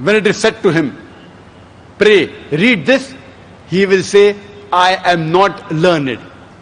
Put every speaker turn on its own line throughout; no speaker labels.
when it is said to him, pray, read this, he will say, I am not learned.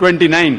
29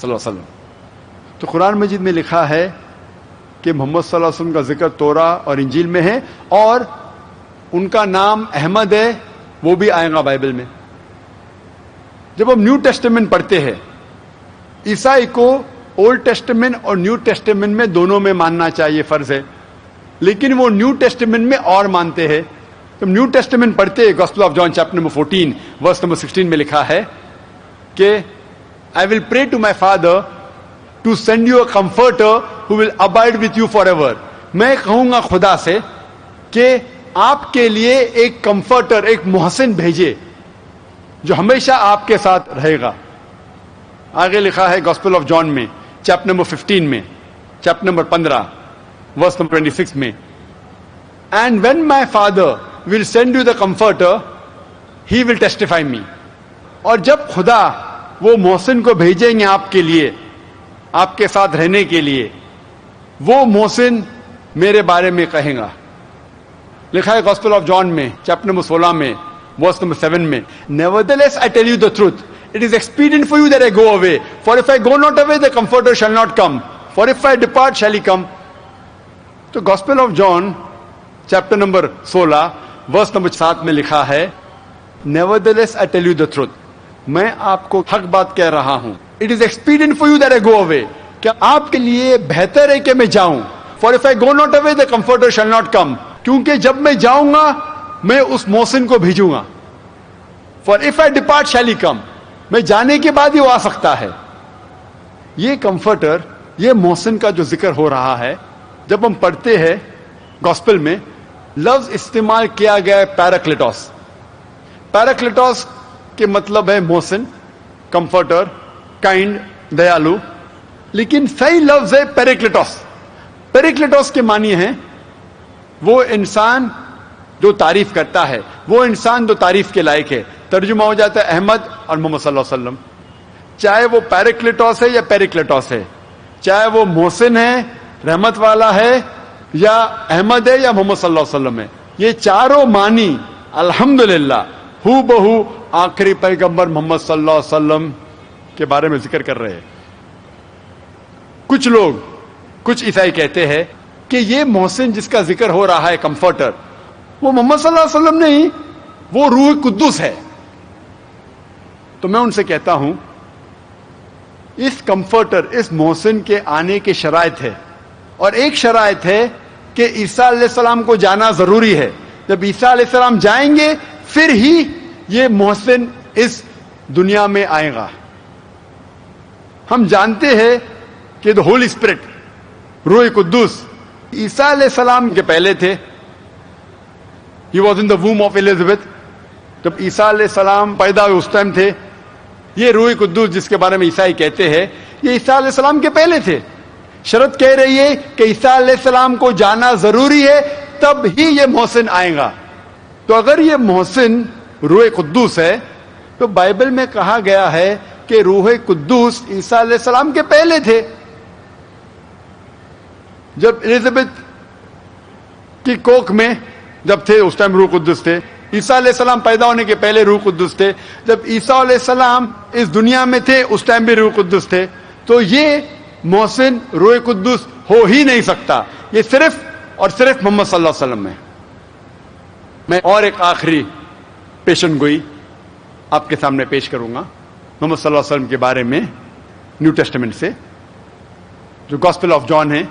صلی اللہ علیہ وسلم. تو قرآن مجید میں لکھا ہے کہ محمد صلی اللہ علیہ وسلم کا ذکر تورا اور انجیل میں ہے, اور ان کا نام احمد ہے, وہ بھی آئے گا بائبل میں. جب ہم نیو ٹیسٹمنٹ پڑھتے ہیں, عیسائی کو اولڈ ٹیسٹمنٹ اور نیو ٹیسٹمنٹ میں دونوں میں ماننا چاہیے, فرض ہے, لیکن وہ نیو ٹیسٹمنٹ میں اور مانتے ہیں. تو نیو ٹیسٹمنٹ پڑھتے ہیں, gospel of John chapter number 14 verse number 16 میں لکھا ہے کہ I will pray to my Father to send you a comforter who will abide with you forever. میں کہوں گا خدا سے کہ آپ کے لیے ایک کمفرٹر, ایک محسن بھیجے جو ہمیشہ آپ کے ساتھ رہے گا. آگے لکھا ہے گاسپل آف جان میں چیپٹر نمبر 15 میں, چیپٹر نمبر 15 ورس نمبر 26 میں, And when my Father will send you the comforter, he will testify me. اور جب خدا وہ محسن کو بھیجیں گے آپ کے لیے, آپ کے ساتھ رہنے کے لیے, وہ محسن میرے بارے میں کہے گا. لکھا ہے گاسپل آف جان میں چیپٹر نمبر 16 میں ورس نمبر 7 میں, Nevertheless I tell you the truth, it is expedient for you that I go away, for if I go not away the comforter shall not come, for if I depart shall he come. تو gospel of John chapter number 16 verse number 7 میں لکھا ہے, Nevertheless I tell you the truth, میں آپ کو حق بات کہہ رہا ہوں. It is expedient for you that I go away, کہ آپ کے لیے بہتر ہے کہ میں جاؤں. For if I go not away the comforter shall not come, کیونکہ جب میں جاؤں گا میں اس محسن کو بھیجوں گا. For if I depart shall he come, میں جانے کے بعد ہی وہ آ سکتا ہے. یہ کمفرٹر, یہ محسن کا جو ذکر ہو رہا ہے, جب ہم پڑھتے ہیں گاسپل میں لفظ استعمال کیا گیا ہے پیراکلیٹوس. پیراکلیٹوس کے مطلب ہے محسن, کمفرٹر, کائنڈ, دیالو, لیکن صحیح لفظ ہے پیریکلیٹوس. پیریکلیٹوس کے معنی ہیں وہ انسان جو تعریف کرتا ہے, وہ انسان جو تعریف کے لائق ہے. ترجمہ ہو جاتا ہے احمد اور محمد صلی اللہ علیہ وسلم. چاہے وہ پیریکلیٹوس ہے یا پیریکلیٹوس ہے, چاہے وہ محسن ہے, رحمت والا ہے, یا احمد ہے یا محمد صلی اللہ علیہ وسلم ہے, یہ چاروں معنی الحمدللہ ہو بہو آخری پیغمبر محمد صلی اللہ علیہ وسلم کے بارے میں ذکر کر رہے ہیں. کچھ لوگ, کچھ عیسائی کہتے ہیں کہ یہ محسن جس کا ذکر ہو رہا ہے کمفرٹر, وہ محمد صلی اللہ علیہ وسلم نہیں, وہ روح قدوس ہے. تو میں ان سے کہتا ہوں اس کمفرٹر, اس محسن کے آنے کے شرائط ہے, اور ایک شرائط ہے کہ عیسیٰ علیہ السلام کو جانا ضروری ہے. جب عیسیٰ علیہ السلام جائیں گے پھر ہی یہ محسن اس دنیا میں آئے گا. ہم جانتے ہیں کہ the Holy Spirit, روح قدوس, عیسیٰ علیہ السلام کے پہلے تھے. He was in the womb of Elizabeth. جب عیسیٰ علیہ السلام پیدا ہوئے اس ٹائم تھے. یہ روح قدوس جس کے بارے میں عیسائی کہتے ہیں, یہ عیسیٰ علیہ السلام کے پہلے تھے. شرط کہہ رہی ہے کہ عیسیٰ علیہ السلام کو جانا ضروری ہے, تب ہی یہ محسن آئے گا. تو اگر یہ محسن روح قدوس ہے تو بائبل میں کہا گیا ہے کہ روح قدوس عیسیٰ علیہ السلام کے پہلے تھے. جب الزبتھ کی کوکھ میں جب تھے اس ٹائم روح قدوس تھے. عیسیٰ علیہ السلام پیدا ہونے کے پہلے روح قدوس تھے. جب عیسیٰ علیہ السلام اس دنیا میں تھے اس ٹائم بھی روح قدوس تھے. تو یہ محسن روح قدوس ہو ہی نہیں سکتا, یہ صرف اور صرف محمد صلی اللہ علیہ وسلم ہے. میں اور ایک آخری پیشن گوئی آپ کے سامنے پیش کروں گا محمد صلی اللہ علیہ وسلم کے بارے میں نیو ٹیسٹمنٹ سے, جو گاسپل آف جان ہے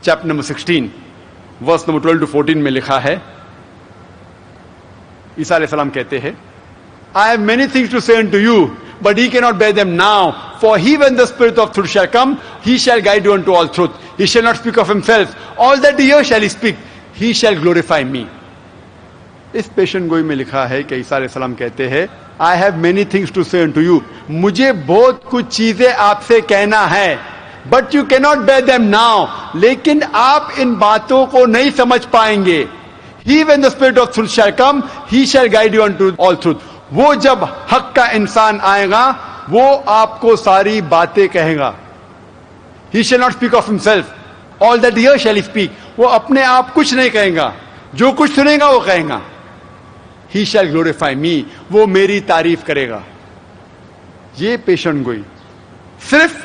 chapter number 16 verse number 12 to 14 میں لکھا ہے. عیسیٰ علیہ السلام کہتے ہیں, I have many things to say unto you, but ye cannot bear them now. For he, when the Spirit of truth shall come, he shall guide you unto all truth. He shall not speak of himself. All that he hears shall he speak. He shall glorify me. اس پیشن گوئی میں لکھا ہے کہ عیسیٰ علیہ السلام کہتے ہیں, I have many things to say unto you. مجھے بہت کچھ چیزیں آپ سے کہنا ہے, but you cannot bear them now. لیکن آپ ان باتوں کو نہیں سمجھ پائیں گے. He, when the Spirit of truth shall come, he shall guide you unto all truth. وہ جب حق کا انسان آئے گا وہ آپ کو ساری باتیں کہے گا. He shall not speak of himself. All that he hears shall he speak. وہ اپنے آپ کچھ نہیں کہے گا, جو کچھ سنے گا وہ کہے گا. He shall glorify me. وہ میری تعریف کرے گا. یہ پیشن گوئی صرف